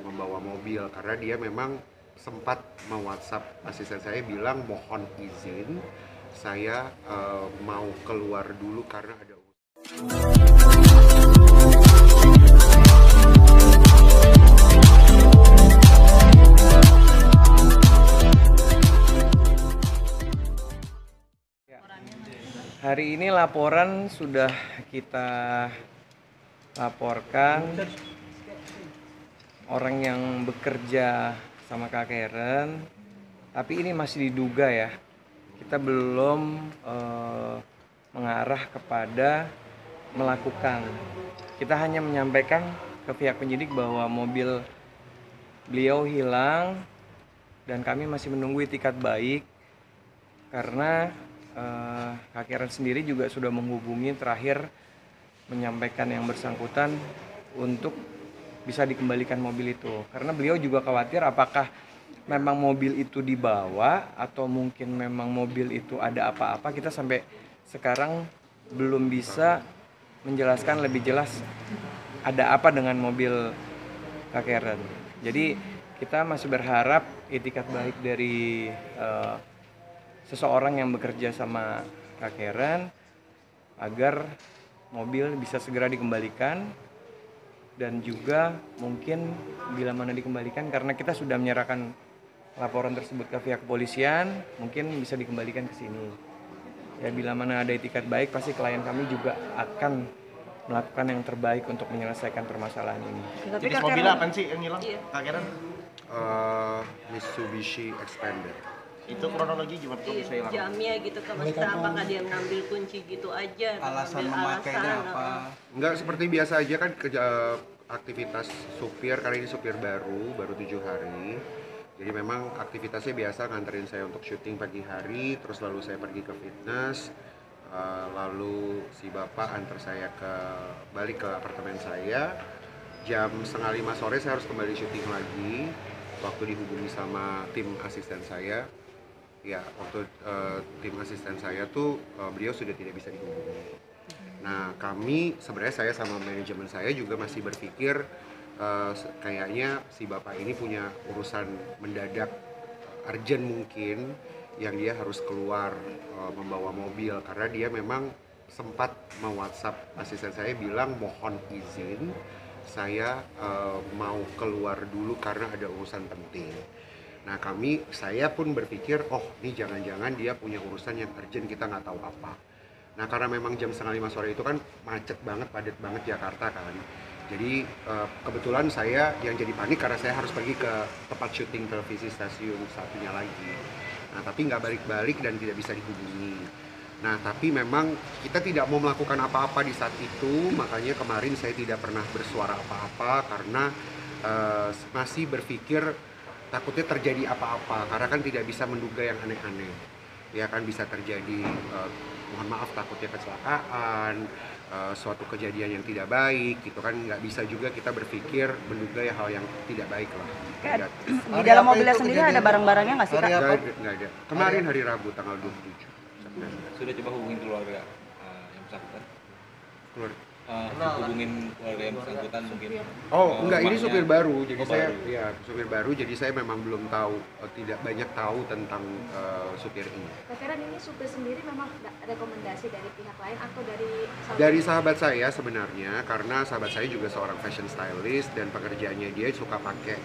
membawa mobil karena dia memang sempat me-WhatsApp asisten saya bilang mohon izin saya mau keluar dulu karena ada Hari ini laporan sudah kita laporkan orang yang bekerja sama Kak Karen, tapi ini masih diduga ya. Kita belum mengarah kepada melakukan. Kita hanya menyampaikan ke pihak penyidik bahwa mobil beliau hilang dan kami masih menunggu itikat baik karena Kak Karen sendiri juga sudah menghubungi terakhir menyampaikan yang bersangkutan untuk bisa dikembalikan mobil itu karena beliau juga khawatir apakah memang mobil itu dibawa atau mungkin memang mobil itu ada apa-apa. Kita sampai sekarang belum bisa menjelaskan lebih jelas ada apa dengan mobil Kak Karen. Jadi kita masih berharap itikat baik dari seseorang yang bekerja sama Kak Karen agar mobil bisa segera dikembalikan dan juga mungkin bila mana dikembalikan karena kita sudah menyerahkan laporan tersebut ke pihak kepolisian mungkin bisa dikembalikan ke sini. Ya bila mana ada itikat baik pasti klien kami juga akan melakukan yang terbaik untuk menyelesaikan permasalahan ini. Jenis mobil apa sih yang hilang Kak Karen? Mitsubishi Expander. Itu kronologi gimana kok bisa hilang? Jamnya gitu kan maksudnya apakah dia ngambil kunci gitu aja? Alasan memakainya apa? Enggak, seperti biasa aja kan aktivitas supir, karena ini supir baru 7 hari. Jadi memang aktivitasnya biasa nganterin saya untuk syuting pagi hari, terus lalu saya pergi ke fitness, lalu si bapak antar saya balik ke apartemen saya. Jam 4:30 sore saya harus kembali syuting lagi. Waktu dihubungi sama tim asisten saya, ya waktu tim asisten saya tuh beliau sudah tidak bisa dihubungi. Nah kami sebenarnya saya sama manajemen saya juga masih berpikir kayaknya si bapak ini punya urusan mendadak urgent mungkin yang dia harus keluar membawa mobil karena dia memang sempat me-WhatsApp asisten saya bilang mohon izin saya mau keluar dulu karena ada urusan penting. Nah saya pun berpikir, oh ini jangan-jangan dia punya urusan yang urgent kita nggak tahu apa. Nah karena memang jam 4:30 sore itu kan macet banget, padat banget Jakarta kan. Jadi kebetulan saya yang jadi panik karena saya harus pergi ke tempat syuting televisi stasiun satunya lagi. Nah tapi nggak balik-balik dan tidak bisa dihubungi. Nah tapi memang kita tidak mau melakukan apa-apa di saat itu, makanya kemarin saya tidak pernah bersuara apa-apa karena masih berpikir takutnya terjadi apa-apa karena kan tidak bisa menduga yang aneh-aneh. Ya kan bisa terjadi mohon maaf takutnya kecelakaan, suatu kejadian yang tidak baik gitu kan, nggak bisa juga kita berpikir menduga ya hal yang tidak baik lah. Di dalam mobilnya sendiri ada barang-barangnya nggak sih Kak? Nggak ada. Kemarin hari Rabu tanggal 27 September. Sudah coba hubungin keluarga yang bersangkutan? Hubungin keluarga yang bersangkutan mungkin? Oh enggak, ini supir baru, jadi saya baru. ya supir baru, jadi saya memang belum tahu, tidak banyak tahu tentang supir ini. Kak Karen, ini supir sendiri memang rekomendasi dari pihak lain atau Dari sahabat saya sebenarnya, karena sahabat saya juga seorang fashion stylist dan pekerjaannya dia suka pakai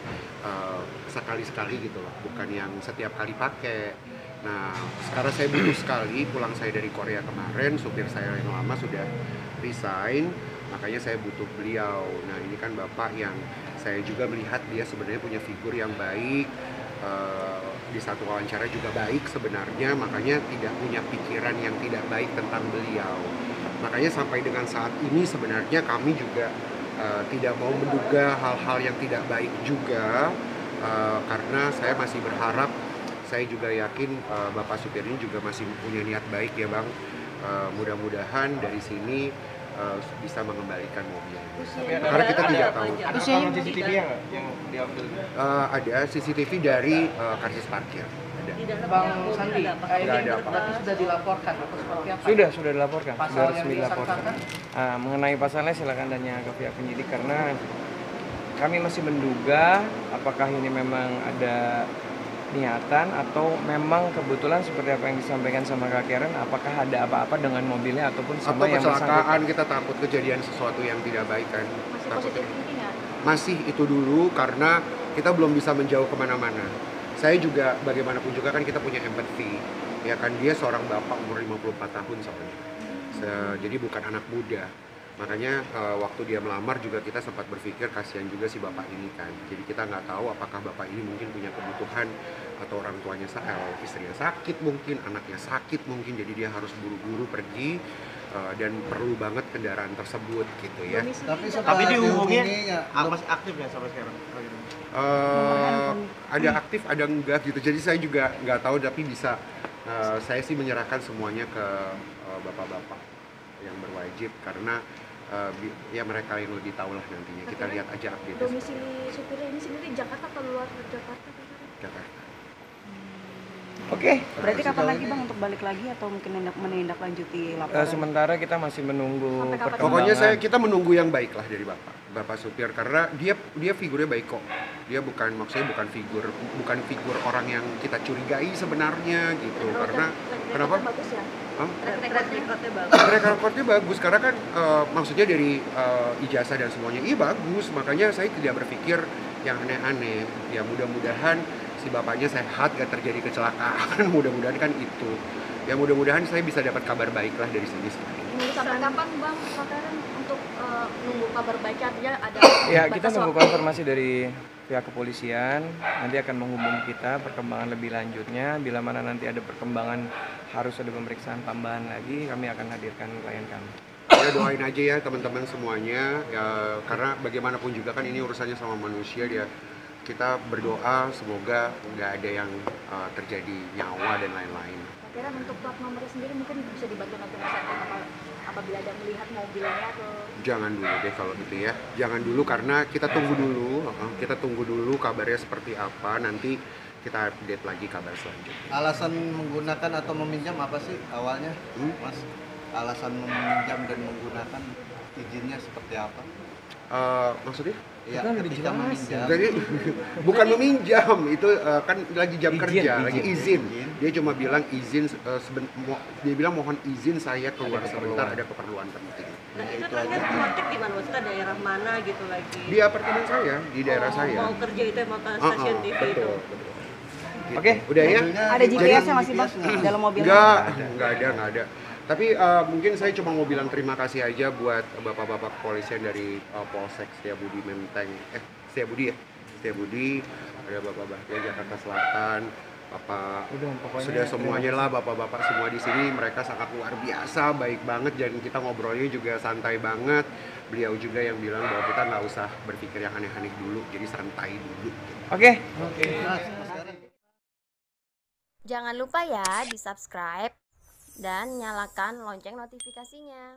sekali-sekali gitu loh, bukan yang setiap kali pakai. Nah, sekarang saya butuh sekali, pulang saya dari Korea kemarin, supir saya yang lama sudah resign, makanya saya butuh beliau. Nah, ini kan bapak yang saya juga melihat dia sebenarnya punya figur yang baik, di satu wawancara juga baik sebenarnya, makanya tidak punya pikiran yang tidak baik tentang beliau. Makanya sampai dengan saat ini sebenarnya kami juga tidak mau menduga hal-hal yang tidak baik juga, karena saya masih berharap, saya juga yakin bapak supir ini juga masih punya niat baik ya bang. Mudah-mudahan dari sini bisa mengembalikan mobil. Karena kita tidak tahu. Ada rekaman CCTV ya nggak yang diambil? Ada CCTV dari karcis parkir. Ada. Bang Sandi, ini ada apa. berarti sudah dilaporkan atau seperti apa? Sudah dilaporkan, Pasal sudah yang resmi dilaporkan. disangkakan? Mengenai pasalnya silakan tanya ke pihak penyidik karena kami masih menduga apakah ini memang ada niatan atau memang kebetulan seperti apa yang disampaikan sama Kak Karen, apakah ada apa-apa dengan mobilnya ataupun sama Atau yang kecelakaan, kita takut kejadian sesuatu yang tidak baik kan. Masih Takut. positif thinking nggak? Masih itu dulu karena kita belum bisa menjauh kemana-mana. Saya juga bagaimanapun juga kan kita punya empathy. Ya kan, dia seorang bapak umur 54 tahun soalnya. Jadi bukan anak muda. Makanya waktu dia melamar juga kita sempat berpikir kasihan juga si bapak ini kan. Jadi kita nggak tahu apakah bapak ini mungkin punya kebutuhan atau orang tuanya istrinya sakit mungkin, anaknya sakit mungkin, jadi dia harus buru-buru pergi dan perlu banget kendaraan tersebut gitu ya. Tapi dihubungi apa sih aktif ya sampai sekarang? Ada aktif ada enggak gitu, jadi saya juga nggak tahu, tapi bisa saya sih menyerahkan semuanya ke bapak-bapak yang berwajib karena ya mereka yang lebih tahu lah nantinya. Kita lihat aja update Domisili supirnya ini sendiri Jakarta atau luar Jakarta? Jakarta. Oke. Berarti kapan lagi Bang untuk balik lagi atau mungkin menindaklanjuti laporan? Sementara kita masih menunggu Sampai kapan? perkembangan. Pokoknya kita menunggu yang baik lah dari bapak supir, karena dia figurnya baik kok. Dia maksudnya bukan figur orang yang kita curigai sebenarnya gitu. Karena kenapa? Bagus ya. Track-recordnya bagus. Track recordnya bagus karena kan maksudnya dari ijazah dan semuanya bagus, makanya saya tidak berpikir yang aneh-aneh. Ya mudah-mudahan si bapaknya sehat, gak terjadi kecelakaan. Mudah-mudahan kan itu. Ya mudah-mudahan saya bisa dapat kabar baik lah dari sini. Nunggu sampai kapan Bang Karen untuk nunggu kabar baiknya, artinya ada Ya, kita batas nunggu waktu? konfirmasi dari pihak kepolisian, nanti akan menghubungi kita perkembangan lebih lanjutnya. Bila mana nanti ada perkembangan harus ada pemeriksaan tambahan lagi, kami akan hadirkan klien kami. Ya doain aja ya teman-teman semuanya ya, karena bagaimanapun juga kan ini urusannya sama manusia dia. Kita berdoa semoga nggak ada yang terjadi nyawa dan lain-lain. Kira untuk plat nomornya sendiri mungkin bisa dibantu nanti masyarakat apabila ada melihat mobilnya atau Jangan dulu deh kalau gitu ya. Jangan dulu karena kita tunggu dulu kabarnya seperti apa, nanti kita update lagi kabar selanjutnya. Alasan menggunakan atau meminjam apa sih awalnya, Mas? Alasan meminjam dan menggunakan izinnya seperti apa? Maksudnya? Ya, Kan udah ketika jelas meminjam. Jadi bukan meminjam, itu kan lagi jam kerja, lagi izin. Izin. Dia cuma bilang izin, dia bilang mohon izin saya keluar sebentar, ada keperluan penting. Nah itu terakhir kontak gimana? Maksudnya daerah mana gitu lagi? Di apartemen saya, di daerah saya. Mau kerja itu emang ke stasiun TV itu. Betul. Gitu. Oke. Udah ya? Ada GPS-nya masih Bang dalam mobilnya? Nggak ada. Tapi mungkin saya cuma mau bilang terima kasih aja buat bapak-bapak kepolisian dari Polsek Setiabudi Menteng, Setiabudi ya, Setiabudi, ada bapak-bapak Jakarta Selatan, bapak sudah semuanya lah, bapak-bapak semua di sini, mereka sangat luar biasa, baik banget, dan kita ngobrolnya juga santai banget. Beliau juga yang bilang bahwa kita nggak usah berpikir yang aneh-aneh dulu, jadi santai dulu. Oke. Jangan lupa ya di subscribe dan nyalakan lonceng notifikasinya.